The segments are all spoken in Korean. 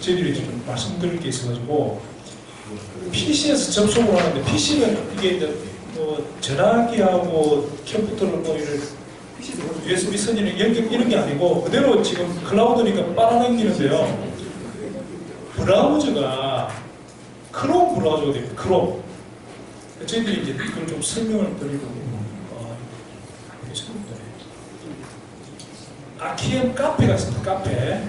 저희들이 좀 말씀드릴 게 있어가지고 PC에서 접속을 하는데 PC는 이게 이제 뭐 전화기하고 컴퓨터를 뭐 이런 USB 선이나 이런 게 아니고 그대로 지금 클라우드니까 빨아당기는데요. 브라우저가 크롬 브라우저가 됩니다. 크롬. 저희들이 이제 그걸 좀 설명을 드리고 아키엠 카페가 있습니다. 카페.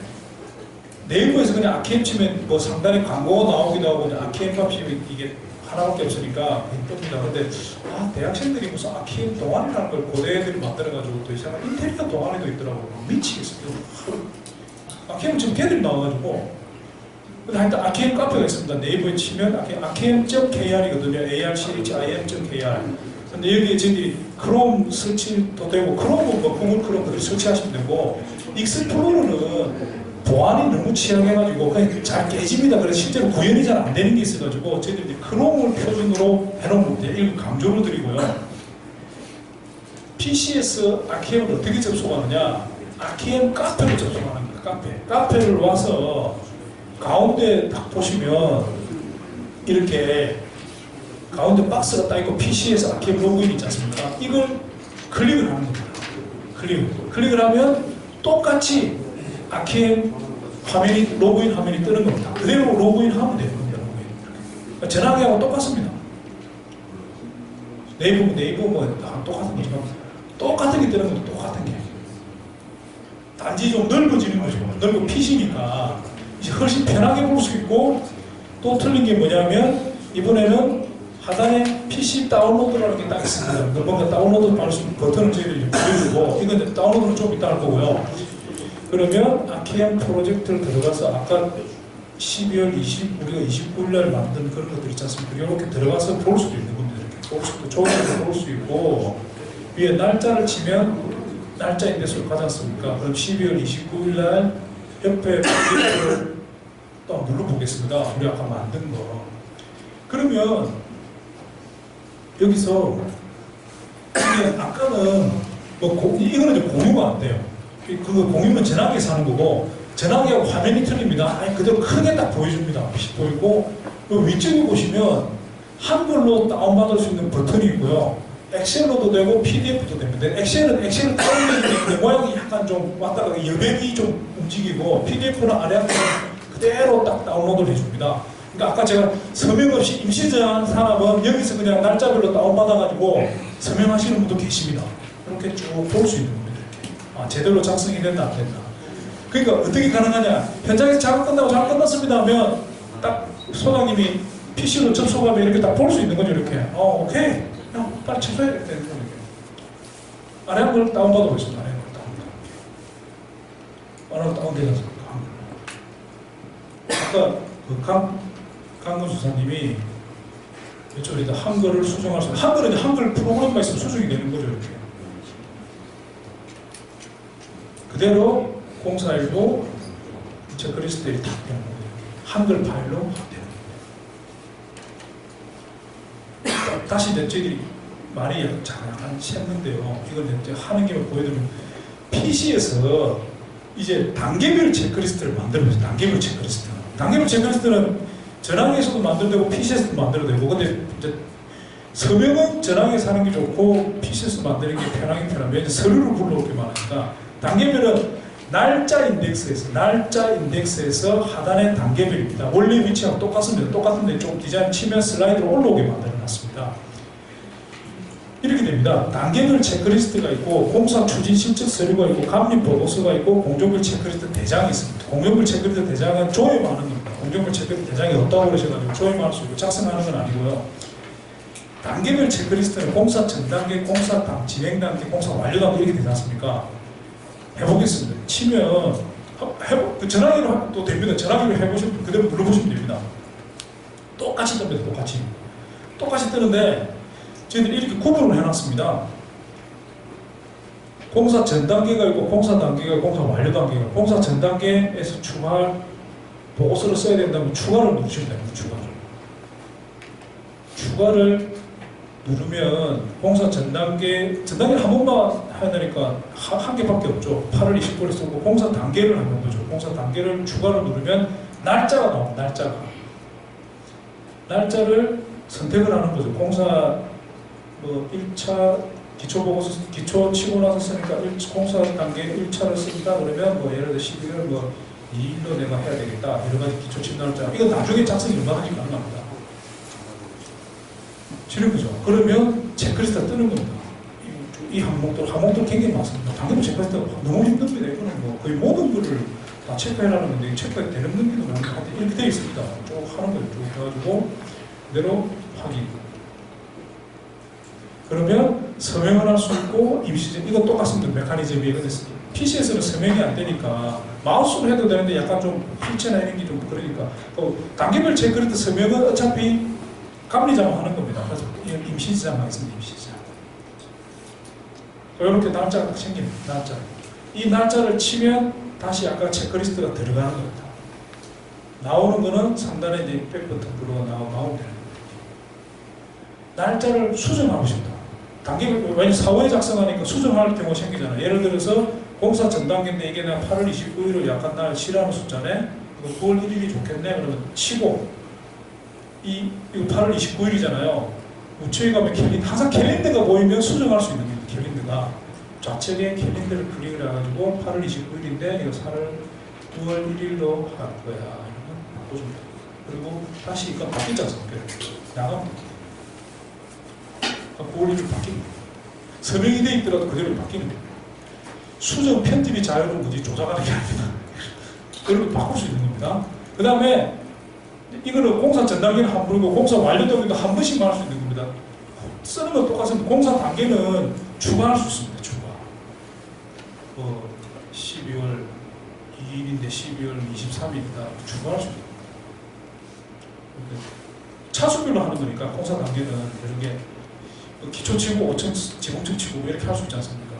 네이버에서 그냥 아키엠 치면 뭐 상단에 광고가 나오기도 하고 아키엠 카페 이게 하나밖에 없으니까 뜹니다. 근데 대학생들이 무슨 아키엠 동아리라는 걸 고대 애들이 만들어가지고 또 이상한 인테리어 동아리도 있더라고요. 미치겠어요. 아키엠 지금 걔들이 나와가지고 근데 하여튼 아키엠 카페가 있습니다. 네이버에 치면 akim.kr이거든요. archim.kr. 근데 여기에 저희들이 크롬 설치도 되고 크롬은 뭐 구글 크롬 그렇게 설치하시면 되고 익스플로러는 보안이 너무 취약해가지고 그냥 잘 깨집니다. 그래서 실제로 구현이 잘 안 되는 게 있어가지고 저희들이 크롬을 표준으로 해놓은 문제 이거 강조를 드리고요. PC에서 아키엠을 어떻게 접속하느냐? 아키엠 카페로 접속하는 거예요. 카페를 와서 가운데 딱 보시면 이렇게 가운데 박스가 딱 있고 PC에서 아키엠 로그인 있지 않습니까? 이걸 클릭을 하는 겁니다. 클릭을 하면 똑같이 아키엠 화면이 로그인 화면이 뜨는 겁니다. 그대로 로그인하면 되는 겁니다. 그러니까 전화기하고 똑같습니다. 네이버 뭐 똑같은 거지만 똑같은 게 뜨는 것도 똑같은 게 단지 좀 넓어지는 거죠. 넓고 PC니까 이제 훨씬 편하게 볼 수 있고 또 틀린 게 뭐냐면 이번에는 하단에 PC 다운로드라는 게 딱 있습니다. 뭔가 다운로드 받을 수 있는 버튼을 저희들이 보여주고 이건 다운로드는 좀 이따 할 거고요. 그러면 아키엠 프로젝트를 들어가서 아까 12월 우리가 29일날 만든 그런 것들 있지 않습니까? 이렇게 들어가서 볼 수도 있는 겁니다. 이렇게 볼 수도 조금씩 볼 수 있고 위에 날짜를 치면 날짜 인덱스로 가지 않습니까? 그럼 12월 29일날 옆에 프로젝트를 또 눌러보겠습니다. 우리 아까 만든 거. 그러면 여기서 아까는 뭐 이거는 이제 공유가 안 돼요. 그 공유는 전화기에서 하는 거고 전화기하고 화면이 틀립니다. 그대로 크게 딱 보여줍니다. 보이고 위쪽에 보시면 한글로 다운받을 수 있는 버튼이 있고요. 엑셀로도 되고 PDF도 됩니다. 엑셀은 다운되는데 모양이 약간 좀 왔다 갔다 여백이 좀 움직이고 PDF는 아래 한번 그대로 딱 다운로드를 해줍니다. 그러니까 아까 제가 서명 없이 임시저장 산업은 여기서 그냥 날짜별로 다운받아가지고 서명하시는 분도 계십니다. 이렇게 쭉 볼 수 있는 겁니다. 제대로 작성이 된다 안 된다. 그러니까 어떻게 가능하냐? 현장에서 작업 끝났습니다 하면 딱 소장님이 PC로 접속하면 이렇게 딱 볼 수 있는 거죠. 이렇게 오케이 빨리 취소해야 되는 거예요. 아래 한 걸 다운받아 보겠습니다. 아래 한 걸 다운되지 않습니까? 아까 그 강근 수사님이 이쪽에다 한글을 수정할 수 있는 한글은 한글 프로그램만 있으면 수정이 되는 거죠. 이렇게 그대로 041도 체크리스트에 딱 되는 거예요. 한글 파일로 되는 거예요. 다시 이제 저희들이 말이 약간 샜는데요. 이걸 이제 하는 김에 보여드리면 PC에서 이제 단계별 체크리스트를 만들어보세요. 단계별 체크리스트는 전화기에서도 만들어되고 PC에서도 만들어되고 근데 이제 서명은 전화기에서 하는 게 좋고 PC에서 만드는 게 편하긴 편하면 이제 서류를 불러오기만 하니까 단계별은 날짜 인덱스에서 하단의 단계별입니다. 원래 위치하고 똑같습니다. 똑같은데 좀 디자인 치면 슬라이드로 올라오게 만들어놨습니다. 이렇게 됩니다. 단계별 체크리스트가 있고 공사 추진 실적 서류가 있고 감립 보고서가 있고 공정별 체크리스트 대장이 있습니다. 공정별 체크리스트 대장은 조회하는 겁니다. 공정별 체크리스트 대장이 없다고 그러셔가지고 조회만 할 수 있고 작성하는 건 아니고요. 단계별 체크리스트는 공사 전 단계, 공사 진행 단계, 공사 완료 단계 이렇게 되지 않습니까? 해보겠습니다. 치면 그 전화기로 또 됩니다. 전화기로 해보시면 그대로 눌러보시면 됩니다. 똑같이 뜹니다. 똑같이 뜨는데 저희들이 이렇게 구분을 해놨습니다. 공사 전 단계가 있고 공사 단계가 있고 공사 완료 단계가 있고 공사 전 단계에서 추가할 보고서를 써야 된다면 추가를 누르시면 됩니다. 추가를 누르면 공사 전 단계를 한 번만 해야 되니까 한 개밖에 없죠. 8월 29일에 쓰고 공사 단계를 하는 거죠. 공사 단계를 추가로 누르면 날짜가 나옵니다. 날짜를 선택을 하는 거죠. 공사 뭐 1차 기초보고서 기초 치고 나서 쓰니까 공사 단계 1차를 쓴다 그러면 뭐 예를 들어 12월 뭐 2일로 내가 해야 되겠다 여러 가지 기초 침날짜 이거 나중에 작성이 얼마든지 가능합니다. 지는 거죠. 그러면 체크리스트가 뜨는 겁니다. 이 항목들 굉장히 많습니다. 당연히 체크리스트가 너무 힘듭니다. 이거는 뭐 거의 모든 거를 다 체크해라는 건데 체크가 되는 건지도 모르겠는데 이렇게 되어 있습니다. 쭉 하는 거예요. 쭉 해가지고 그대로 확인. 그러면 서명을 할 수 있고 임시적 이거 똑같습니다. 메커니즘이. 근데 PC에서는 서명이 안 되니까 마우스로 해도 되는데 약간 좀 휠체나 이런 게 좀 그러니까 단계별 체크리스트 서명은 어차피 감리자만 하는 겁니다. 그래서 이건 임시지장 하겠습니다. 임시지장. 이렇게 날짜가 딱 생깁니다. 날짜. 이 날짜를 치면 다시 아까 체크리스트가 들어가는 겁니다. 나오는 거는 상단에 이제 백 버튼 누르고 나오면 되는 겁니다. 날짜를 수정하고 싶다. 왜냐면 사후에 작성하니까 수정할 경우가 생기잖아요. 예를 들어서 공사 전 단계인데 이게 내가 8월 29일을 약간 날 싫어하는 숫자네. 9월 1일이 좋겠네. 그러면 치고 이거 8월 29일이잖아요. 우측에 가면 항상 캘린더가 보이면 수정할 수 있는 겁니다. 캘린더가 좌측에 캘린더를 클릭을 해가지고 8월 29일인데 이거 9월 1일로 할 거야. 이러면 바꿔줍니다. 그리고 다시 이거 바뀌지 않습니까? 나갑니다. 9월 1일 바뀝니다. 서명이 돼 있더라도 그대로 바뀌는 겁니다. 수정 편집이 자유로운 거지 조작하는 게 아닙니다. 그걸 바꿀 수 있는 겁니다. 그 다음에 이거는 공사 전 단계는 한 번이고 공사 완료 단계도 한 번씩만 할 수 있는 겁니다. 쓰는 건 똑같습니다. 공사 단계는 추가할 수 있습니다. 추가. 12월 2일인데 12월 23일이다. 추가할 수 있습니다. 차수별로 하는 거니까 공사 단계는 이런 게 기초 치고 5층 지붕층 치고 이렇게 할 수 있지 않습니까?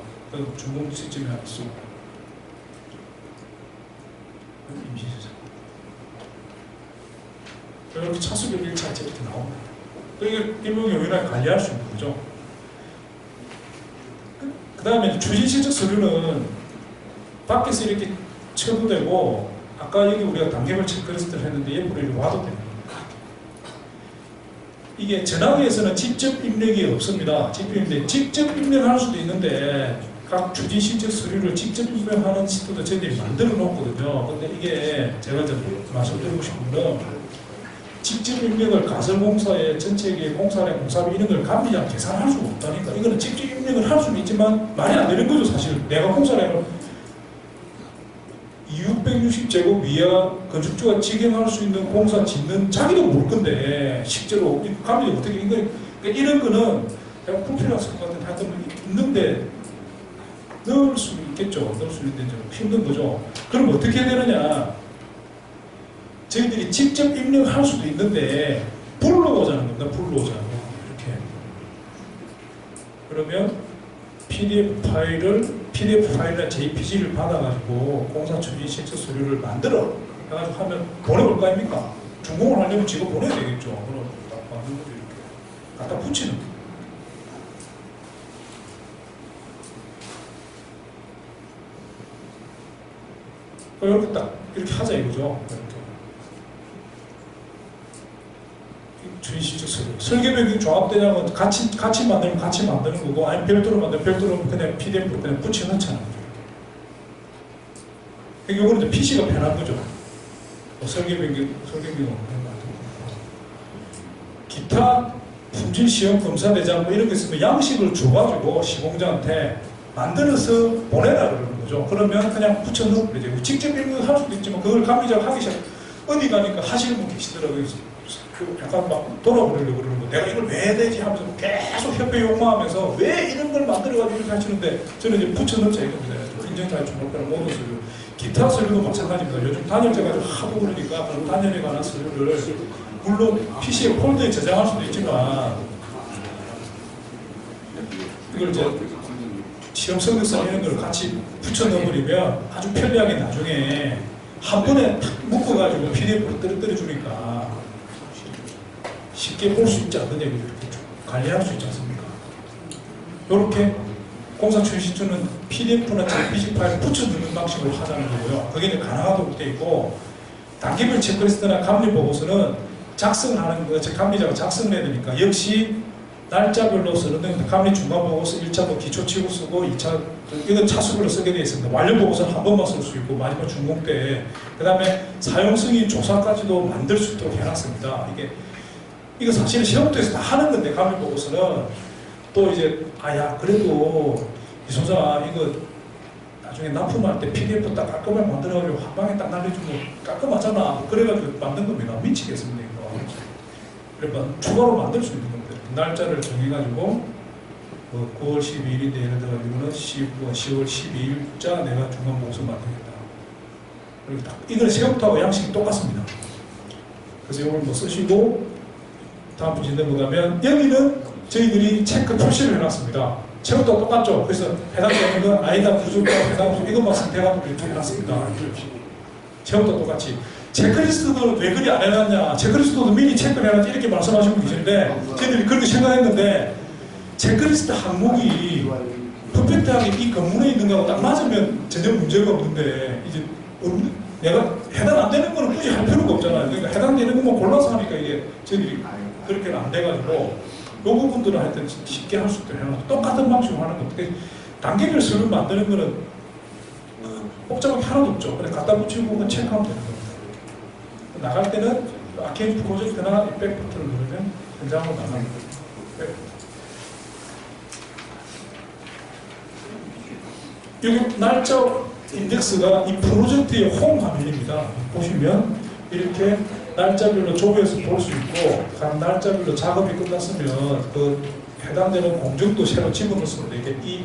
중공 시점에 하나 쓰고 임시시장 이렇게 차수별 1차 이렇게 나옵니다. 이게 일명 요인하게 관리할 수 있는 거죠. 그 다음에 추진실적 서류는 밖에서 이렇게 쳐도 되고 아까 여기 우리가 단계별 체크리스트를 했는데 옆으로 이렇게 와도 됩니다. 이게 전화기에서는 직접 입력이 없습니다. 직접 입력할 수도 있는데 각 추진실적 서류를 직접 입력하는 시트도 저희들이 만들어 놓거든요. 근데 이게 제가 좀 말씀드리고 싶은 건 직접 입력을 가설공사의 전체의 공사량, 공사비 이런 걸 감리장 계산할 수가 없다니까. 이거는 직접 입력을 할 수는 있지만 말이 안 되는 거죠. 사실 내가 공사량을 660제곱 이하 건축주가 직행할 수 있는 공사 짓는 자기도 모를 건데 실제로 감리장 어떻게 이런 거는 내가 불필요할 것 같은데 하여튼 있는데 넣을 수 있겠죠. 넣을 수 있는데 좀 힘든 거죠. 그럼 어떻게 해야 되느냐? 저희들이 직접 입력할 수도 있는데 불러오자는 겁니다. 불러오자는 거. 이렇게. 그러면 PDF 파일이나 JPG를 받아가지고 공사 추진 실적 서류를 만들어 해가지고 하면 보내볼 거 아닙니까? 준공을 하려면 지금 보내야 되겠죠. 그럼 딱 받는 거죠. 이렇게. 갖다 붙이는 거예요. 이렇게 딱 이렇게 하자 이거죠. 이렇게. 추진실적 서류. 설계벽이 조합되냐면 같이 만들면 같이 만드는 거고, 아니면 별도로 만들면 별도로 그냥 PDF로 그냥 붙여 넣자는 거죠. 이거는 이제 PC가 편한 거죠. 설계벽이 기타 품질 시험 검사 대장 뭐 이런 거 있으면 양식을 줘가지고 시공자한테 만들어서 보내라 그러는 거죠. 그러면 그냥 붙여 넣으면 되죠. 직접 입력할 수도 있지만 그걸 감리자가 하기 시작 어디 가니까 하시는 분 계시더라고요. 약간 막 돌아보려고 그러는 거. 내가 이걸 왜 해야 되지 하면서 계속 협회 욕망하면서 왜 이런 걸 만들어가지고 이렇게 하시는데 저는 이제 붙여넣자 이겁니다. 인정사회 중복과는 모든 서류. 기타 서류도 마찬가지입니다. 요즘 단열재가 하도 그러니까 그런 단열에 관한 서류를 물론 PC에 폴더에 저장할 수도 있지만 이걸 이제 시험 성적서 이런 걸 같이 붙여 넣어버리면 아주 편리하게 나중에 한 번에 탁 묶어가지고 PDF로 떨어뜨려 주니까 쉽게 볼 수 있지 않느냐, 이렇게 관리할 수 있지 않습니까? 이렇게 공사 추진실주는 PDF나 JPG 파일을 붙여 넣는 방식으로 하자는 거고요. 그게 이제 가능하도록 되어 있고, 단계별 체크리스트나 감리 보고서는 작성하는 거, 감리자가 작성을 해야 되니까 역시 날짜별로 쓰는 감리 중간 보고서 1차도 기초치고 쓰고 2차 이건 차수별로 쓰게 되어 있습니다. 완료 보고서는 한 번만 쓸 수 있고 마지막 준공 때 그 다음에 사용승인 조사까지도 만들 수 있도록 해놨습니다. 이거 사실은 시험부터에서 다 하는 건데 감리 보고서는 또 이제 야 그래도 이 소장 이거 나중에 납품할 때 PDF 딱 깔끔하게 만들어가지고 한 방에 딱 날려주면 깔끔하잖아. 그래가지고 만든 겁니다. 미치겠습니다 이거. 그러니까 추가로 만들 수 있는 겁니다. 날짜를 정해가지고 9월 12일인데 예를 들어 이거는 10월 12일자 내가 중간 보고서 만들겠다. 그리고 이거는 시험부터하고 양식이 똑같습니다. 그래서 이걸 뭐 쓰시고 다음 문제 넘어가면 여기는 저희들이 체크 표시를 해놨습니다. 체크도 똑같죠. 그래서 해당되는 건 아니다 부족과 해당 부족 이것만 선택하고 이렇게 해놨습니다. 체크도 똑같이. 체크리스트도 왜 그리 안 해놨냐. 체크리스트도 미리 체크를 해놨지 이렇게 말씀하시는 분이 계시는데 저희들이 그렇게 생각했는데 체크리스트 항목이 퍼펙트하게 이 건물에 있는 거하고 딱 맞으면 전혀 문제가 없는데 이제 내가 해당 안 되는 거는 굳이 할 필요가 없잖아요. 그러니까 해당되는 것만 골라서 하니까 이게 저희들이 그렇게는 안 돼가지고 이 부분들은 하여튼 쉽게 할 수 있도록 해놔서 똑같은 방식으로 하는 겁니다. 단계별 서류 만드는 거는 복잡한 게 하나도 없죠. 그냥 갖다 붙이고 체크하면 되는 겁니다. 나갈 때는 아케이드 프로젝트나 백 버튼을 누르면 현장으로 나가는 거예요. 여기 날짜 인덱스가 이 프로젝트의 홈 화면입니다. 보시면 이렇게 날짜별로 조회해서 볼 수 있고 각 날짜별로 작업이 끝났으면 그 해당되는 공정도 새로 집어넣습니다. 이게 이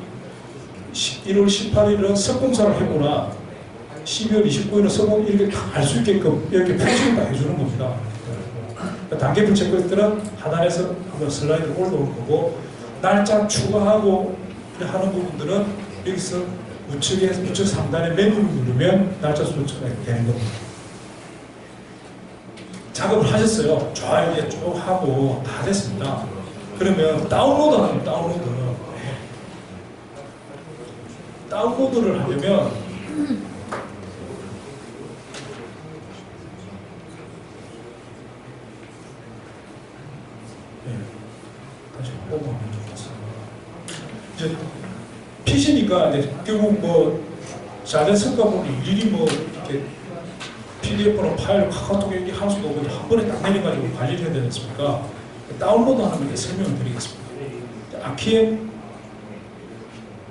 1월 18일은 석공사를 했구나 12월 29일은 석공 이렇게 다 알 수 있게끔 이렇게 표시를 다 해주는 겁니다. 단계별 체크리스트는 하단에서 한번 슬라이드 올라올 거고 날짜 추가하고 하는 부분들은 여기서 우측 상단에 메뉴를 누르면 날짜 수정이 되는 겁니다. 작업을 하셨어요. 좋아요. 이제 쭉 하고 다 됐습니다. 그러면 다운로드 하면 다운로드를 하려면 다시 보고 하면 좋겠습니다. 이제 PC니까 이제 결국 뭐 잘 됐을까 보니 일일이 뭐 이렇게 PDF로 파일 카카오톡 얘기 할 수도 없고 한 번에 딱 내려가지고 관리를 해야 되지 않습니까? 다운로드 하는 게 설명을 드리겠습니다. 아키엠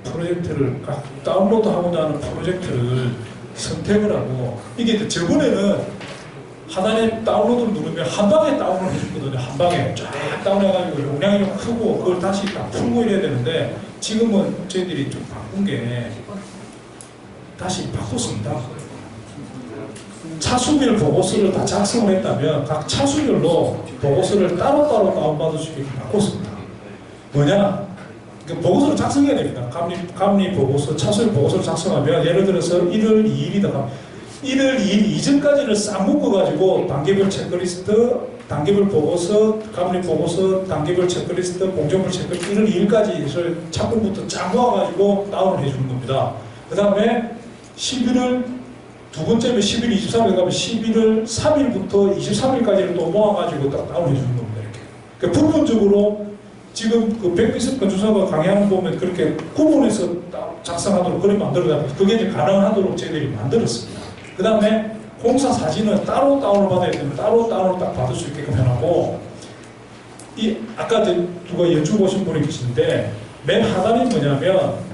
프로젝트를 다운로드 하고자 하는 프로젝트를 선택을 하고 이게 저번에는 하단에 다운로드를 누르면 한 방에 다운을 해주거든요. 한 방에 쫙 다운해가지고 용량이 좀 크고 그걸 다시 딱 풀고 이래야 되는데 지금은 저희들이 좀 바꾼 게 다시 바꿨습니다. 차수별 보고서를 다 작성을 했다면 각 차수별로 보고서를 따로따로 다운받을 수 있게 바꿨습니다. 뭐냐? 보고서를 작성해야 됩니다. 감리 보고서, 차수별 보고서를 작성하면 예를 들어서 1월 2일이다. 1월 2일 이전까지를 싹 묶어가지고 단계별 체크리스트, 단계별 보고서, 감리 보고서, 단계별 체크리스트, 공정별 체크리스트 1월 2일까지를 착분부터 쫙 모아가지고 다운을 해주는 겁니다. 그 다음에 11월 두 번째면 11월 23일 가면 11월 3일부터 23일까지를 또 모아가지고 딱 다운해 주는 겁니다. 이렇게. 그러니까 부분적으로 지금 그 백미스 건축사가 강의하는 보면 그렇게 구분해서 작성하도록 그림 만들어놨고 그게 이제 가능하도록 저희들이 만들었습니다. 그 다음에 공사 사진은 따로 다운을 받아야 되면 따로 다운을 딱 받을 수 있게끔 해놓고 이 아까 누가 여쭤보신 분이 계신데 맨 하단이 뭐냐면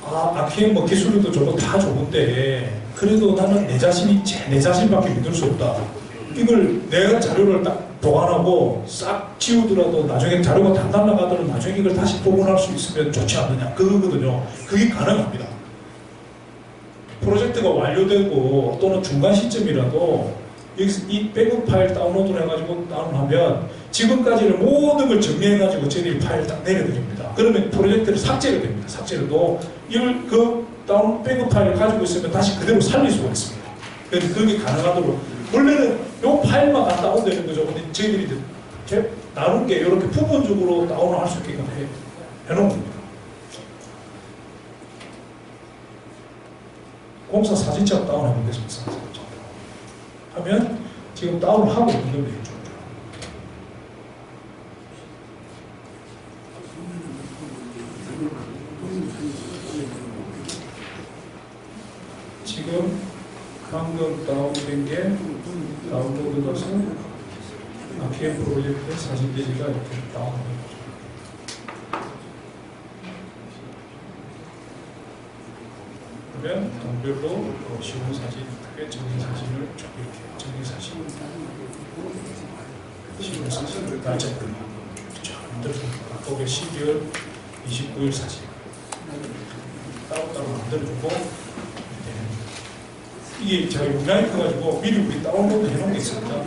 아키엠 뭐 기술력도 좋고 다 좋은데 그래도 나는 내 자신밖에 믿을 수 없다. 이걸 내가 자료를 딱 보관하고 싹 지우더라도 나중에 자료가 다 날아가더라도 나중에 이걸 다시 복원할 수 있으면 좋지 않느냐 그거거든요. 그게 가능합니다. 프로젝트가 완료되고 또는 중간 시점이라도 여기서 이 백업 파일 다운로드를 해가지고 다운하면 지금까지를 모든 걸 정리해가지고 저희들이 파일을 딱 내려드립니다. 그러면 프로젝트를 삭제가 됩니다. 삭제해도 이걸 그 다운 백업 파일을 가지고 있으면 다시 그대로 살릴 수가 있습니다. 그래서 그게 가능하도록 원래는 이 파일만 다 다운되는 거죠. 근데 저희들이 이제 나눈 게 이렇게 부분적으로 다운을 할 수 있게끔 해놓은 겁니다. 공사 사진첩 다운해 보겠습니다. 하면 지금 다운을 하고 있는 겁니다. 지금 방금 다운된 게 다운로드 가서 아키엠 프로젝트 사진 대지가 이렇게 다운된 거죠. 그러면 동별로 시공 사진, 정리 사진을 쭉 이렇게 정리 사진, 시공 사진, 날짜별로 쫙 만들어줍니다. 거기에 12월 29일 사진 따로따로 만들어주고 이게 제가 용량이 커가지고 미리 우리 다운로드 해놓은 게 있습니다.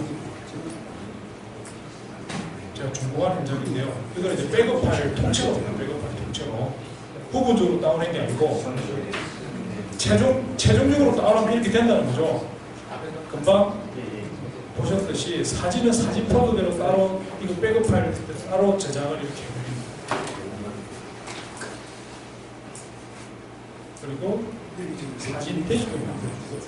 제가 중고한 현장인데요. 이걸 이제 백업 파일 통째로 백업 파일 통째로 부분적으로 다운한 게 아니고 최종적으로 다운하면 이렇게 된다는 거죠. 금방 보셨듯이 사진은 사진 폴더대로 따로 이거 백업 파일을 따로 저장을 이렇게 해버립니다. 그리고 사진 대시를 만들어주고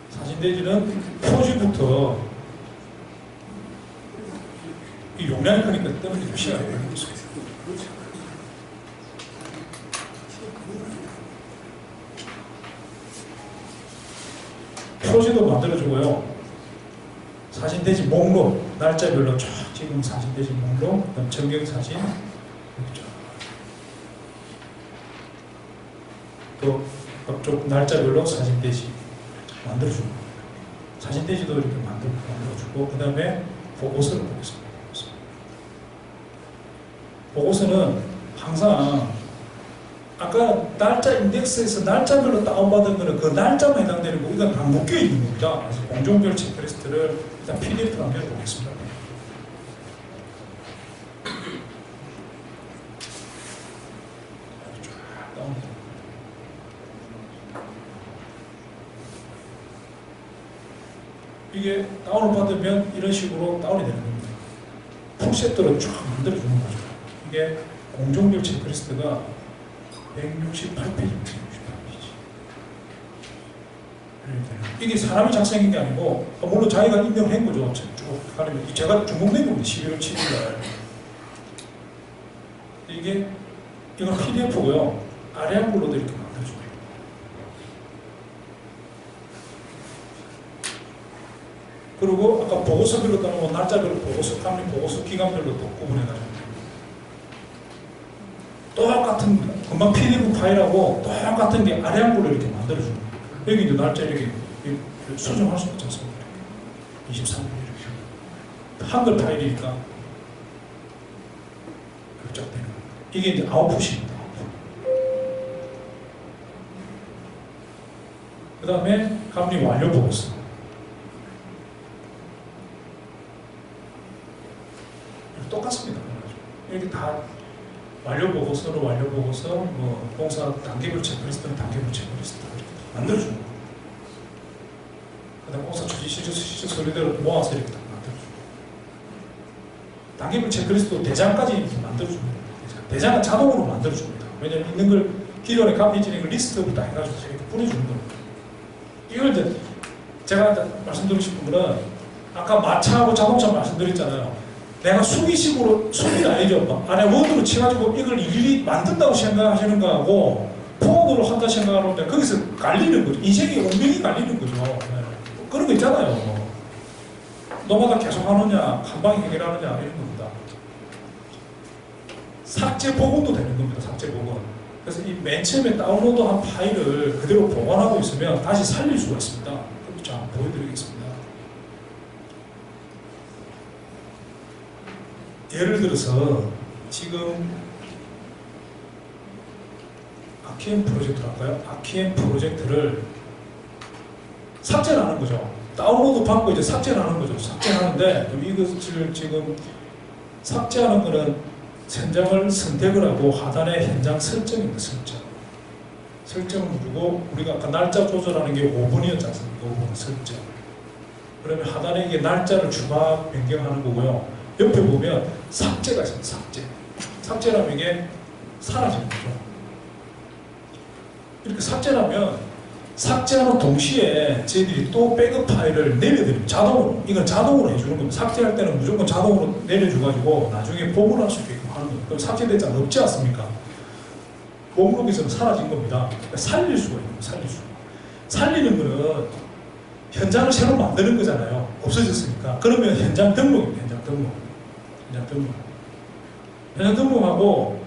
사진 대지는 표지부터 이 용량이 크니까 때문에 좀 시간이 걸리는 거죠. 표지도 만들어주고요. 사진 대지 목록, 날짜별로 쫙 지금 사진 대지 목록, 그다음 전경사진, 또 각종 날짜별로 사진 대지 만들어주고, 사진 대지도 이렇게 만들어주고, 그 다음에 보고서를 보겠습니다. 보고서는 항상 아까 날짜 인덱스에서 날짜별로 다운받은 거는 그 날짜만 해당되는 거, 이건 다 묶여 있는 겁니다. 그래서 공종별 체크리스트를 일단 PDF로 한번 해보겠습니다. 이게 다운을 받으면 이런 식으로 다운이 되는 겁니다. 풀세트로 쫙 만들어주는 거죠. 이게 공종별 체크리스트가 168페이지입니다. 168페이지. 이게 사람이 작성한 게 아니고, 물론 자기가 입력을 한 거죠. 쭉 가려면. 제가 중복된 겁니다. 11월 7일 날. 이건 PDF고요. 아래 한글로도 이렇게 만들어줍니다. 그리고 아까 보고서별로 따르고 날짜별로 보고서, 감리 보고서, 기간별로 또 구분해가지고. 똑같은, 금방 PDF 파일하고 똑같은 게 아래 한글로 이렇게 만들어줍니다. 여기 이제 날짜 이렇게 수정할 수 있지 않습니까? 23일 이렇게. 한글 파일이니까 결정되는 겁니다. 이게 이제 아웃풋입니다. 그 다음에 감리 완료 보고서. 똑같습니다. 이렇게 다 완료 보고서로 완료 보고서, 뭐 공사 단계별 체크리스트는 단계별 체크리스트 이렇게 만들어주는 거예요. 그다음 공사 추진 시적 서류대로 모아서 이렇게 만들어주고, 단계별 체크리스트도 대장까지 이렇게 만들어줍니다. 대장은 자동으로 만들어줍니다. 왜냐하면 있는 걸 기존에 감리 진행을 리스트부터 해가지고 이렇게 뿌려주는 겁니다. 이걸 이제 제가 말씀드리고 싶은 거는 아까 마차하고 자동차 말씀드렸잖아요. 내가 수기식으로, 수기는 아니죠. 안에 워드로 쳐가지고 이걸 일일이 만든다고 생각하시는 거하고 포워드로 한다 생각하는데 거기서 갈리는 거죠. 인생이 운명이 갈리는 거죠. 네. 그런 거 있잖아요. 너마다 계속 하느냐, 한 방에 해결하느냐, 이런 겁니다. 삭제 복원도 되는 겁니다. 삭제 복원. 그래서 이 맨 처음에 다운로드한 파일을 그대로 보관하고 있으면 다시 살릴 수가 있습니다. 자, 보여드리겠습니다. 예를 들어서 지금 아키엠 프로젝트를 할까요? 아키엠 프로젝트를 삭제를 하는 거죠. 다운로드 받고 이제 삭제를 하는 거죠. 삭제하는데 이것을 지금 삭제하는 거는 현장을 선택을 하고 하단에 현장 설정입니다. 설정을 누르고 우리가 아까 날짜 조절하는 게 5분이었지 않습니까? 5분 설정. 그러면 하단에 이게 날짜를 추가 변경하는 거고요. 옆에 보면 삭제가 있습니다. 삭제. 삭제라면 이게 사라지는 거죠. 이렇게 삭제라면 삭제하는 동시에 저희들이 또 백업 파일을 내려드립니다. 자동으로. 이건 자동으로 해주는 겁니다. 삭제할 때는 무조건 자동으로 내려줘가지고 나중에 복원할 수 있게끔 하는 겁니다. 그럼 삭제됐잖아. 없지 않습니까? 목록에서는 사라진 겁니다. 그러니까 살릴 수가 있는 거예요. 살릴 수가. 살리는 거는 현장을 새로 만드는 거잖아요. 없어졌으니까. 그러면 현장 등록입니다. 현장 등록. 현장 등록. 현장 등록하고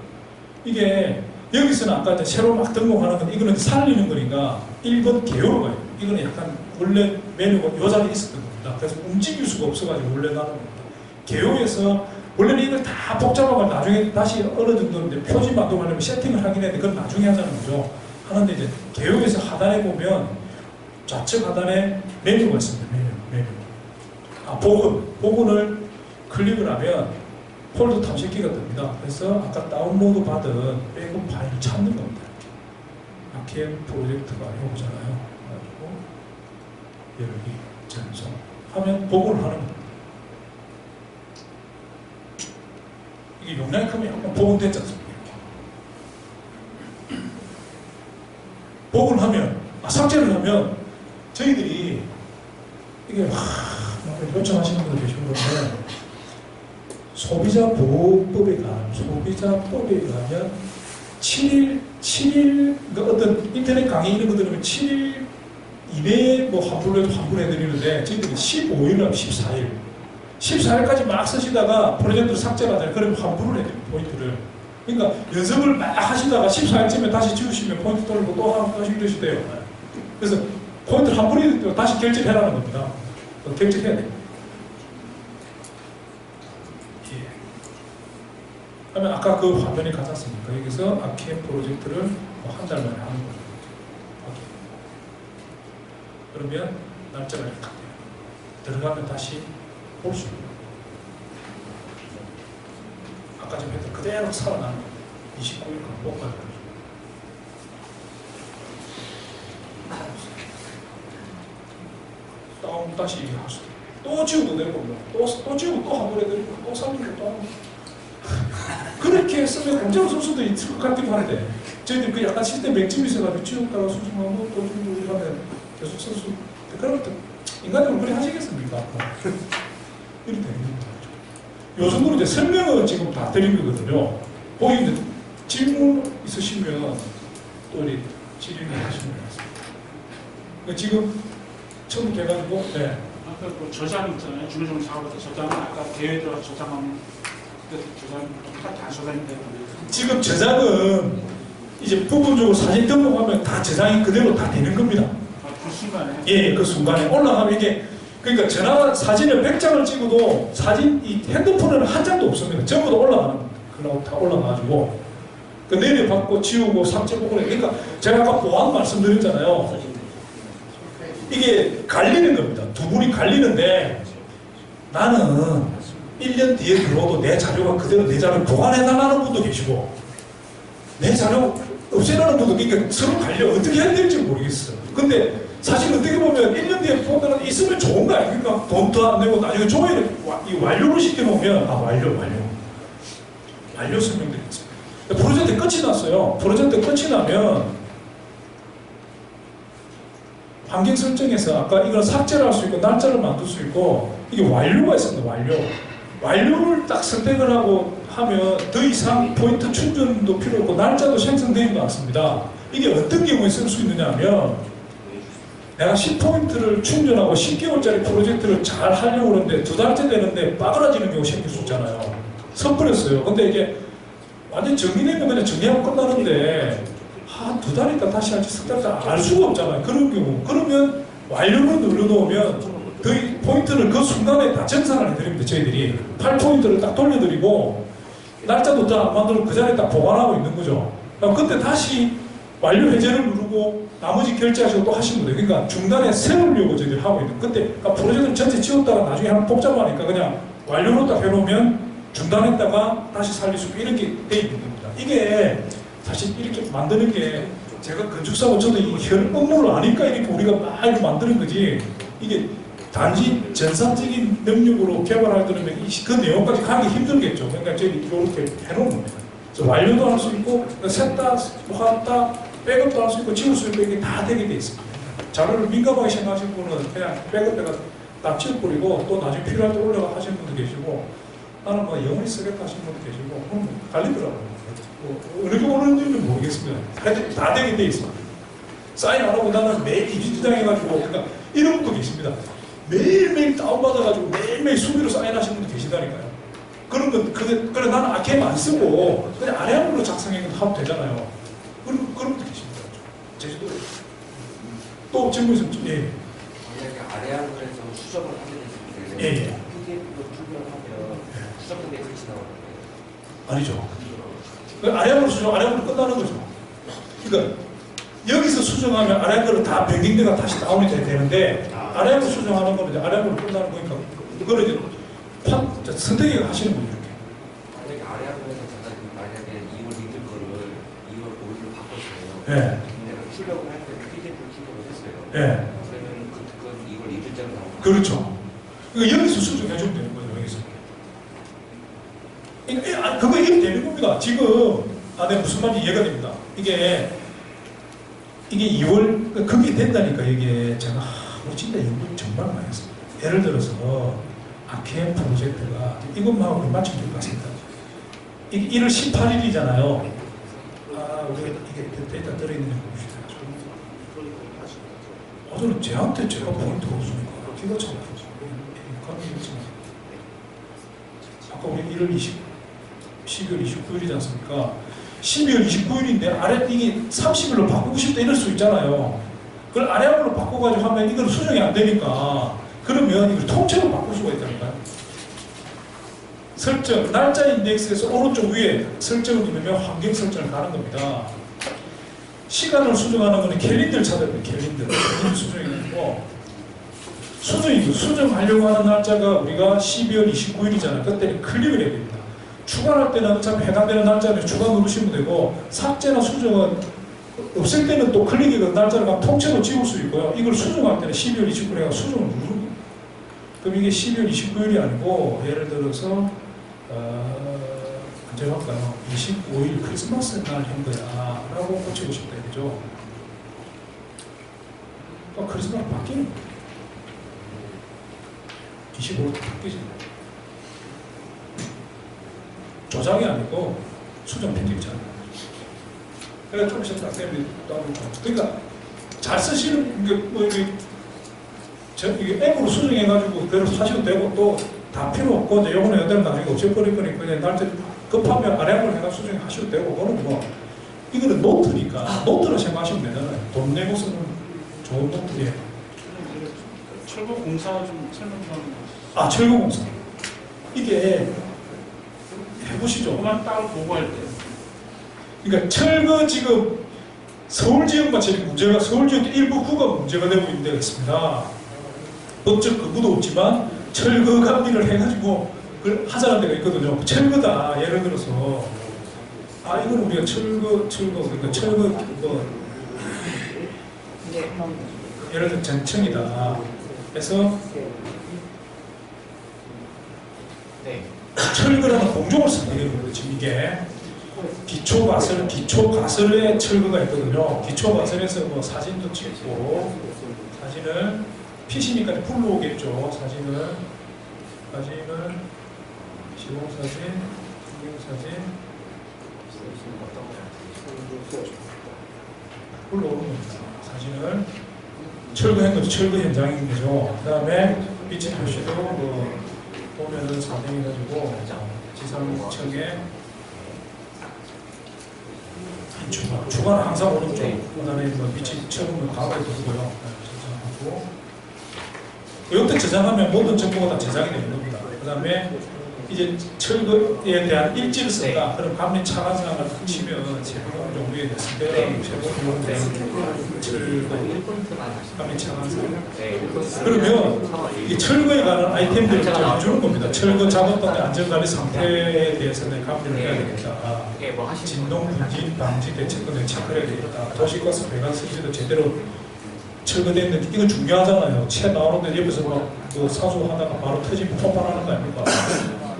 이게 여기서는 아까 이제 새로 막 등록하는 건 이거는 살리는 거니까 1번 개요로 가요. 이거는 약간 원래 메뉴가 요 자리에 있었던 겁니다. 그래서 움직일 수가 없어가지고 원래 나는 겁니다. 개요에서 원래는 이걸 다 복잡하고 나중에 다시 어느 정도 이제 표지 만들어가려면 세팅을 하긴 했는데 그건 나중에 하자는 거죠. 하는데 이제 개요에서 하단에 보면 좌측 하단에 메뉴가 있습니다. 메뉴. 복원을 클릭을 하면 폴더 탐색기가 뜹니다. 그래서 아까 다운로드 받은 백업 파일을 찾는 겁니다. 아케엠 프로젝트가 이거잖아요. 그래가지고 열기 전송 하면 복원을 하는 겁니다. 이게 용량이 크면 한번 복원됐지 않습니까? 복원하면 삭제를 하면 저희들이 이게 요청하시는 분들 계신 건데 소비자 보호법에 의하면 7일, 그러니까 어떤 인터넷 강의 이런 거 들으면 7일 이내에 뭐 환불해드리는데 저희들이 15일이나 14일. 14일까지 막 쓰시다가 프로젝트를 삭제하잖아요. 그러면 환불을 해드려요, 포인트를. 그러니까 연습을 막 하시다가 14일쯤에 다시 지우시면 포인트 돌리고 또 하고 다시 이러시대요. 그래서 포인트를 환불해드릴 때 다시 결제해라는 겁니다. 결제해야 돼요. 하면 아까 그 화면이 가지 않습니까? 여기서 아케엠 프로젝트를 한 달 만에 하는 거죠. 그러면 날짜가 이렇게 돼요. 들어가면 다시 볼 수 있는 아까 좀 했던 그대로 살아나는 29일 못 가요. 다운 다시 할 수도 있고 또 지우도 되고 또 지우고 또 한 번 해드리고 또 살리고 또 하고 그렇게 쓰면 공짜로 쓸 수도 있을 것 같기도 한데 저희들 그 약간 시스템 맥힘이 있어가지고 지웠다가 수정하고 또 지우고 하면 계속 쓸 수 그럴 때 인간적으로 그렇게 하시겠습니까? 이렇게 되는 겁니다. 요 정도로 이제 설명을 지금 다 드린 거거든요. 거기 이제 질문 있으시면 또 우리 질의를 하시면 되겠습니다. 그러니까 지금 처음부터 해가지고 네. 아까 그 저장 있잖아요. 중요정 작업에서 저장은 아까 계획에 들어가 저장하면 저장 똑같이 안 저장인데 지금 저장은 이제 부분적으로 사진 등록하면 다 저장이 그대로 다 되는 겁니다. 그 순간에? 예, 그 순간에 올라가면 이게 그러니까 전화 사진을 100장을 찍어도 사진 이 핸드폰에는 한 장도 없습니다. 전부 다 올라가는 겁니다. 그러고 다 올라가가지고 그 내려받고 지우고 삭제 복원해. 그러니까 제가 아까 보안 말씀드렸잖아요. 이게 갈리는 겁니다. 두 분이 갈리는데 나는 1년 뒤에 들어도 내 자료가 그대로 내 자료를 보관해달라는 분도 계시고 내 자료 없애라는 분도 그러니까 서로 갈려 어떻게 해야 될지 모르겠어. 근데 사실 어떻게 보면 1년 뒤에 보면 있으면 좋은 거 아닙니까? 돈 더 안 내고 나중에 조회를 완료를 시켜놓으면 완료 설명드리겠습니다. 프로젝트 끝이 났어요. 프로젝트 끝이 나면 환경 설정에서 아까 이걸 삭제를 할 수 있고 날짜를 만들 수 있고 이게 완료가 있습니다. 완료를 딱 선택을 하고 하면 더 이상 포인트 충전도 필요 없고 날짜도 생성되지 않습니다. 이게 어떤 경우에 쓸 수 있느냐 하면 내가 10포인트를 충전하고 10개월짜리 프로젝트를 잘 하려고 하는데 2달째 되는데 빠그라지는 경우 생길 수 있잖아요. 섣불렸어요. 근데 이게 완전 정리되면 그냥 정리하고 끝나는데 한 2달 있다 다시 할지 석 달 있다 알 수가 없잖아요. 그런 경우. 그러면 완료를 눌러놓으면 그 포인트를 그 순간에 다 정산을 해드립니다. 저희들이 8포인트를 딱 돌려드리고 날짜도 다 만들고 그 자리에 딱 보관하고 있는 거죠. 그때 다시 완료 해제를 누르고 나머지 결제하시고 또 하시면 돼요. 그러니까 중간에 세우려고 저희들이 하고 있는 그때 그러니까 프로젝트를 전체 지웠다가 나중에 한번 복잡하니까 그냥 완료로 딱 해놓으면 중단했다가 다시 살릴 수 있고 이렇게 돼 있는 겁니다. 이게 사실 이렇게 만드는 게 제가 건축사고 저도 이 업무를 아니까 이렇게 우리가 막 이렇게 만드는 거지 이게 단지 전산적인 능력으로 개발할 때는 그 내용까지 가기 힘들겠죠. 그러니까 저희 이렇게 해놓은 겁니다. 완료도 할 수 있고 샜다, 확다, 백업도 할 수 있고 지울 수 있고 이게 다 되게 돼 있습니다. 자료를 민감하게 생각하시는 분은 그냥 백업에다 딱 지워버리고 또 나중에 필요할 때 올라가 하시는 분도 계시고 나는 뭐 영원히 쓰겠다 하시는 분도 계시고 그럼 갈리더라고요. 어느 게 옳은지는 모르겠습니다. 하여튼 다 되게 돼 있습니다. 사인 안 하고 나는 매일 입주장해가지고 그러니까 이런 분도 계십니다. 매일매일 다운받아가지고 매일매일 수비로 사인하시는 분도 계시다니까요. 그런 건 그래 나는 아케임 안 쓰고 그냥 아래아물로 작성해서 하면 되잖아요. 그런 분도 계십니다. 제주도에. 또 질문 있으면 예. 만약에 아래아물에서 수정을 하게 됐을 때 예. PDF로 출력하면 수정된 텍스트 나오는데 아니죠. 아래아물로 수정, 아래아물로 끝나는 거죠. 그러니까 여기서 수정하면 아래아물로 다 변경대가 다시 다운이 돼야 되는데 아래아물로 수정하는 거는 이제 아래아물로 끝나는 거니까 그거를 이제 선택을 하시는 거예요. 만약에 아래아물에서 제가 만약에 2월 2일 거를 2월 5일로 바꿨어요. 예. 내가 출력을 할 때 PDF로 출력을 했어요. 예. 그러면 그건 2월 2일자로 나오고 그렇죠. 그러니까 여기서 수정해주면 되는 거죠. 여기서. 그거 이렇게 되는 겁니다. 지금 내가 무슨 말인지 이해가 됩니다. 이게 2월 그게 된다니까 이게 제가 진짜 연구 정말 많이 했습니다. 예를 들어서 아케엠 프로젝트가 이것만 우리 맞추면 될 것 같습니다. 이게 1월 18일이잖아요. 우리가 이게 데이터 들어있는지 봅시다. 저는 쟤한테 제가 포인트 없으니까 기가 차고 아까 우리 12월 29일이지 않습니까? 12월 29일인데 아래 이게 30일로 바꾸고 싶다 이럴 수 있잖아요. 그걸 아래아물로 바꿔가지고 하면 이건 수정이 안 되니까 그러면 이걸 통째로 바꿀 수가 있다니까요. 설정, 날짜 인덱스에서 오른쪽 위에 설정을 누르면 환경 설정을 가는 겁니다. 시간을 수정하는 거는 캘린더를 찾아야 돼요. 캘린더 수정이고 수정하려고 하는 날짜가 우리가 12월 29일이잖아요. 그때는 클릭을 해야 됩니다. 추가할 때는 어차피 해당되는 날짜를 추가 누르시면 되고 삭제나 수정은 없을 때는 또 클릭해서 날짜를 막 통째로 지울 수 있고요. 이걸 수정할 때는 12월 29일에 수정을 누르는 거예요. 그럼 이게 12월 29일이 아니고 예를 들어서 언제 할까요? 25일 크리스마스 날 한 거야 라고 고치고 싶다 이거죠. 크리스마스 바뀌는 거예요. 25일 바뀌지. 조작이 아니고 수정 편집이잖아요. 그러니까 좀 있으면 쌤이 그러니까 잘 쓰시는 이게 앱으로 수정해가지고 그대로 사셔도 되고 또 다 필요 없고 이제 요번에 여대로 나중에 없애버릴 거니까 그냥 날짜 급하면 아래으로 해가 수정하셔도 되고 그거는 뭐 이거는 노트니까 노트로 생각하시면 되잖아요. 돈 내고 쓰는 좋은 노트예요. 철거 공사 좀 설명 좀 하면 철거 공사 이게 해보시죠. 그만 따로 보고할 때. 그러니까 철거 지금 서울지역만 제일 문제가 서울지역 일부 구가 문제가 되고 있는 데가 있습니다. 법적 근거도 없지만 철거 감리를 해가지고 그걸 하자는 데가 있거든요. 철거다 예를 들어서 이건 우리가 철거 그러니까 철거 예를 들어 전청이다. 그래서 철거라는 공종을 선택해 거예요. 지금 이게 기초가설의 철거가 있거든요. 기초가설에서 뭐 사진도 찍고 사진을 PC니까 불러오겠죠. 사진은 시공사진, 풍경사진 불러오는 겁니다. 사진을 철거한 거죠. 철거 현장인 거죠. 그 다음에 빛의 표시도 보면은 사진해가지고 지상청에 주간 항상 오른쪽, 그 다음에 빛이 처음으로 가까이 들고요. 저장하고 이때 저장하면 모든 정보가 다 저장이 되는 겁니다. 그 다음에 이제 철거에 대한 일지를 쓴다. 그럼 감리 차관상을 치면 세부공 종류에 대해서 세부공 철거 감리 차관상. 그러면 이 철거에 관한 아이템들을 주는 겁니다. 철거 작업단의 안전관리 상태에 대해서 내 감리를 해야 되겠다. 진동 분진 방지 대책권에 체크를 해야 되겠다. 도시가스 배관 설비도 제대로 철거됐는데 이거 중요하잖아요. 채 나오는데 옆에서 막 사수하다가 바로 터지면 폭발하는 거 아닙니까?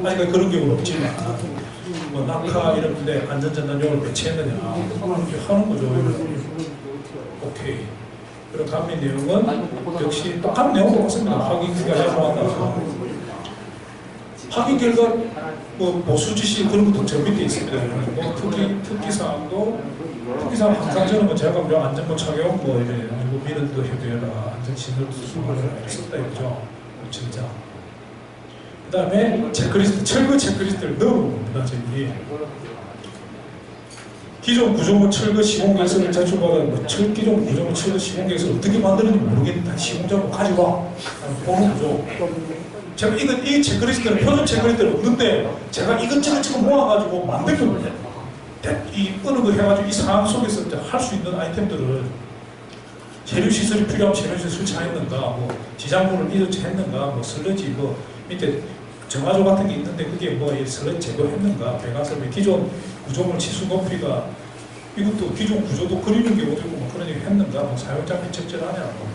아니 그런 경우는 없지만 뭐 낙하 이런데 안전전단용을 배치했느냐 이렇게 하는 거죠. 오케이. 그리고 감리 내용은 역시 똑같은 내용 똑같습니다. 확인 결과 약속한다. 확인 결과 뭐 보수 지시 그런 것도 저 밑에 있습니다. 뭐 특기사항도 특기사항 항상 저는 뭐 제가 뭐 안전모 착용 뭐 이제 그리고 민원도 해줘야 안전신호도 수술을 썼다 이거죠. 진짜. 그다음에 체크리스트 철거 체크리스트를 넣어봅니다. 저희 기존 구조물 철거 시공 계획서를 제출받은 뭐 기존 구조물 철거 시공 계획서를 어떻게 만드는지 모르겠는데 시공자로 가져와 보는 거죠. 제가 이 체크리스트는 표준 체크리스트는 없는데 제가 이것저것 지금 모아가지고 만든 겁니다. 이 어느 거 해가지고 이 상황 속에서 할 수 있는 아이템들을 재료 시설이 필요하면 재료 시설 설치했는가, 뭐 지장물을 이도했는가, 뭐 슬러지 뭐 밑에 정화조 같은 게 있는데 그게 뭐 슬러지 제거했는가, 배가섭의 기존 구조물 치수 높이가 이것도 기존 구조도 그리는 경우도 있고 뭐 그런 얘기 했는가, 뭐 사용장비 적절하냐, 뭐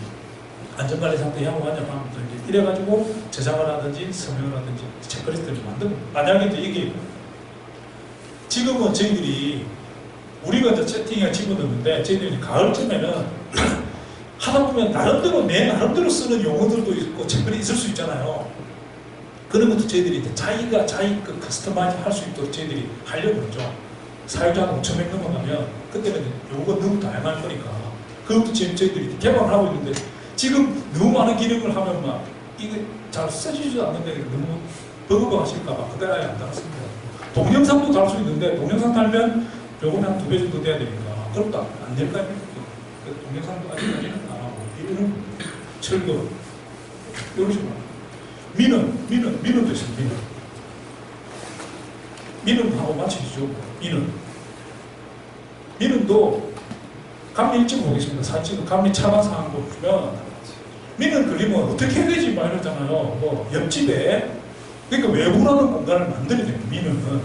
안전관리 상태 향후하냐 하면서 이제 이래가지고 저장을 하든지 서명을 하든지 체크리스트를 만들고 만약에 이게 지금은 저희들이 우리가 이제 채팅에 집어넣는데 저희들이 가을쯤에는 하다 보면 나름대로 내 나름대로 쓰는 용어들도 있고 체크리 있을 수 있잖아요. 그런 것도 저희들이 이제 자기가 자기 그 커스터마이즈 할 수 있도록 저희들이 하려고 그러죠. 사용자 5,000명 넘어가면 그때는 요거 너무 다양할 거니까 그것도 지금 저희들이 개발을 하고 있는데 지금 너무 많은 기능을 하면 막 이게 잘 써지지도 않는데 너무 버그가 하실까봐 그때 아예 안 달았습니다. 동영상도 달 수 있는데 동영상 달면 요금이 한 2배 정도 돼야 되니까 그렇다 안 될 거 아닙니까? 동영상도 아직까지는 안 하고 이거는 철거 이런 식으로 민원도 있습니다. 민원하고 마치죠. 민원도 감리 일찍 보겠습니다. 사실 감리 차관 사항 보면 민원 걸리면 어떻게 해야 되지 막 이러잖아요. 뭐 옆집에 그러니까 외부라는 공간을 만들어야 돼요. 민원은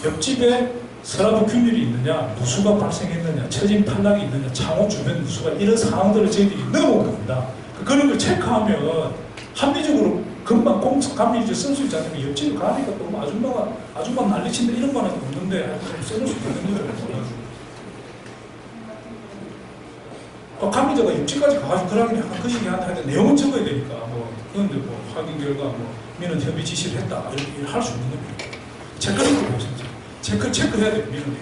옆집에 서라도 균일이 있느냐, 누수가 발생했느냐, 처진 탈락이 있느냐, 창호 주변 누수가 이런 상황들을 저희들이 넣어본 겁니다. 그런 걸 체크하면 합리적으로 금방 감리지 쓸 수 있지 않으면 옆집에 가니까 또 뭐 아줌마 난리친다 이런 거는 없는데 써놓을 수 있는 거죠. 감리자가 옆집까지 가가지고 그러긴 약간 그 시기에 한다 하는데 내용은 적어야 되니까 뭐 그런데 뭐 확인 결과 뭐 민원 협의 지시를 했다 이렇게 할 수 있는 겁니다. 체크리스트 보시죠. 체크해야 돼요. 민원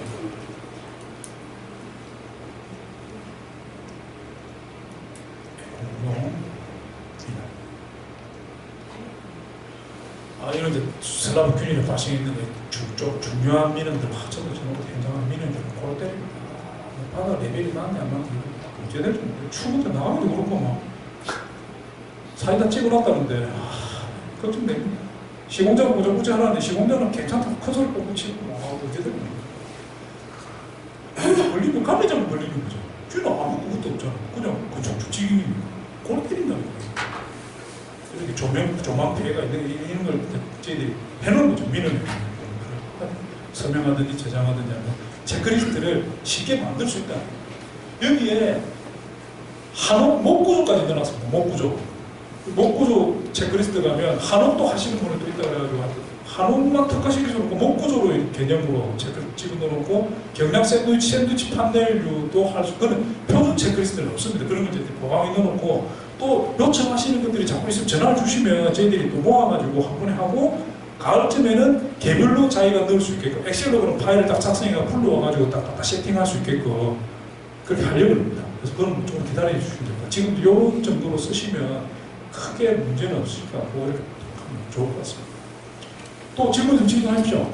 이런 이제 슬라브 균일이 발생했는데 중요한 민원들 전부 전부 굉장한 민원들을 고로 때립니다. 바다 레벨이 많냐 안 많냐 어떻게 될지 모르겠어요. 추운데 나가기도 그렇고 막 사이다 찍어놨다는데 걱정됩니다. 시공자가 보자보지 하라는데 시공자는 괜찮다고 큰 소리 뻥뻥 치고 어떻게 될지 모르겠어요. 걸리면 감리자만 걸리는 거죠. 쥐는 아무것도 없잖아. 그냥 그쪽 주치기니까 고로 때린다는 거예요. 이렇게 조망 피해가 이런 걸 저희들이 해놓은 거죠. 민원을 서명하든지 저장하든지 하면 체크리스트를 쉽게 만들 수 있다. 여기에 한옥 목구조까지 넣어놨습니다. 목구조 체크리스트 가면 한옥도 하시는 분을 또 있다고 해가지고 한옥만 특화시켜놓고 목구조로 개념으로 체크를 집어넣어놓고 경량 샌드위치 판넬류도 할 수, 그런 표준 체크리스트는 없습니다. 그런 걸 저희들이 보강해 넣어놓고 또 요청하시는 것들이 자꾸 있으면 전화를 주시면 저희들이 또 모아가지고 한 번에 하고 가을쯤에는 개별로 자기가 넣을 수 있게끔 엑셀로 그런 파일을 딱 작성해가 불러와가지고 딱 세팅할 수 있게끔 그렇게 하려고 합니다. 그래서 그건 좀 기다려 주시면 됩니다. 지금도 이런 정도로 쓰시면 크게 문제는 없으니까 뭐 이렇게 하면 좋을 것 같습니다. 또 질문 좀 질문하십시오.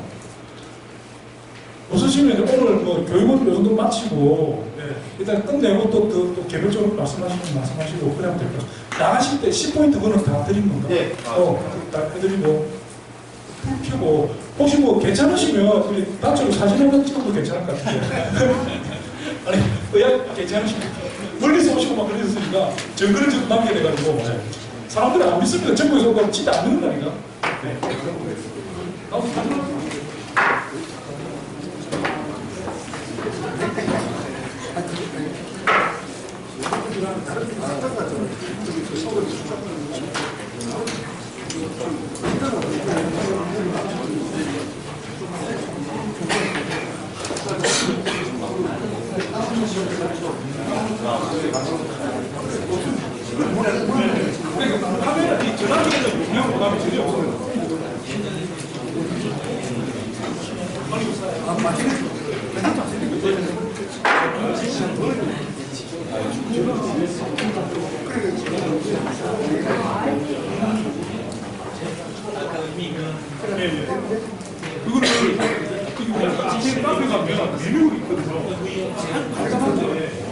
없으시면 오늘 뭐 교육은 이 정도 마치고 일단 끝내고 또 개별적으로 말씀하시고 그러면 될 것 같습니다. 나가실 때 10포인트 그는 다 드린 건가? 네. 다 해드리고 풀 켜고 혹시 뭐 괜찮으시면 우리 단체로 사진 한번 찍어도 괜찮을 것 같은데 아니 의학 괜찮으시면 멀리서 오시고 막 그러셨으니까 정글을 좀 남게 돼가지고 사람들이 안 믿습니다. 정부에서 오고 진짜 안 믿는다니까. 네. 나도 사진 그러니까 카메라 이 전화기에는 용량 부담이 전혀 없어요. 그거를 지금 카페 가면 메뉴가 있거든요. 간단한데.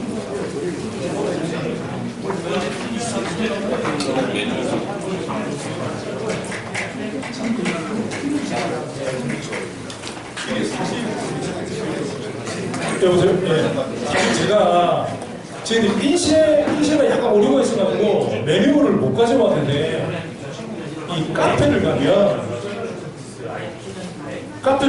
여보세요? 네. 제가 지금 인쇄가 약간 오류가 있어가지고 메뉴를 못 가져왔는데 이 카페를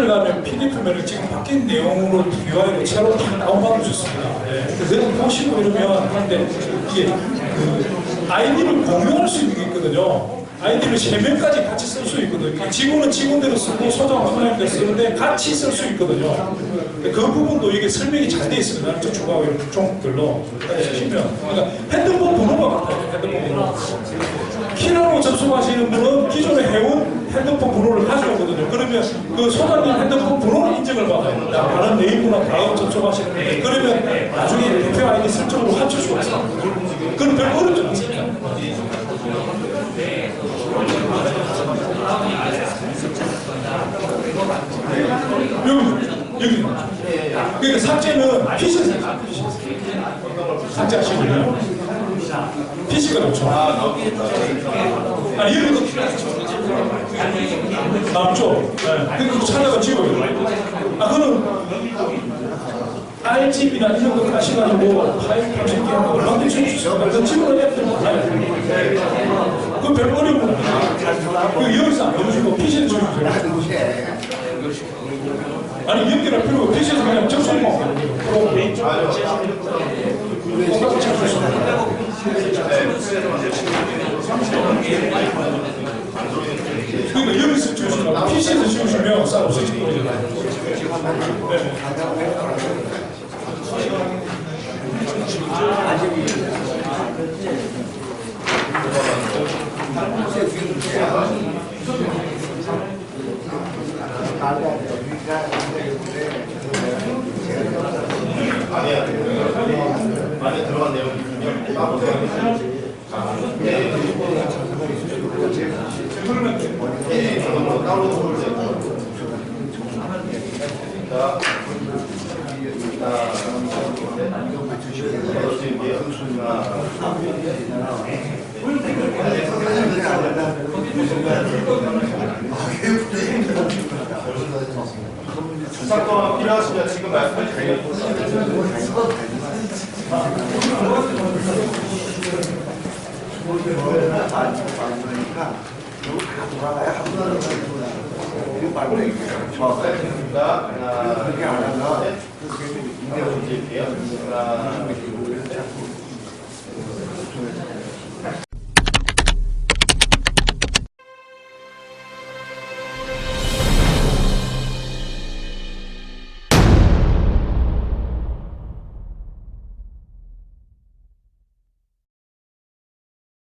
가면 PDF면은 지금 바뀐 내용으로 비와이로 새로 다 다운받을 수 있습니다. 네. 그래서 보시고 이러면 하는데 이게 그 아이디를 공유할 수 있는 게 있거든요. 아이디를 3명까지 같이 쓸 수 있거든요. 직원은 직원대로 쓰고 소장 소장님대로 쓰는데 같이 쓸 수 있거든요. 그 부분도 이게 설명이 잘 돼 있습니다. 저 추가하고 이런 종목들로 쓰시면 그러니까 핸드폰 번호가 같아요. 핸드폰 번호. 키라로 접속하시는 분은 기존에 해온 핸드폰 번호를 가져오거든요. 그러면 그 소장님 핸드폰 번호를 인증을 받아요. 다른 네이버나 다음 접속하시는 분들 그러면 나중에 대표 아이디 설정으로 합칠 수가 있어요. 그건 별 어렵지 않습니다. 여기. 그러니까 삭제는 PC에서 삭제하시고요. PC가 좋죠. 아니, 여기도 남쪽. 네. 그거 찾아가 지워요. 그거는 RGB나 이런 거 가셔가지고 파일 탐색기 하고 얼마든지 지울 수 있어요. 그 지우는 앱들 많아요. 그건 별 어려운 건 아니에요. 여기서 안 해주시고 PC에서 지우세요. 아니, 연결할 필요가 없고 PC에서 그냥 접속만 하고 그러니까 여기서 지우시면 PC에서 지우시면 싹 없어질 거예요. 안에 들어간 내용이 수사권 필요하시면 지금 말씀해 주세요. 돌아가야 한 번은 이거 말고 하나, 그렇게 안 하면 이대로 드릴게요. 하나,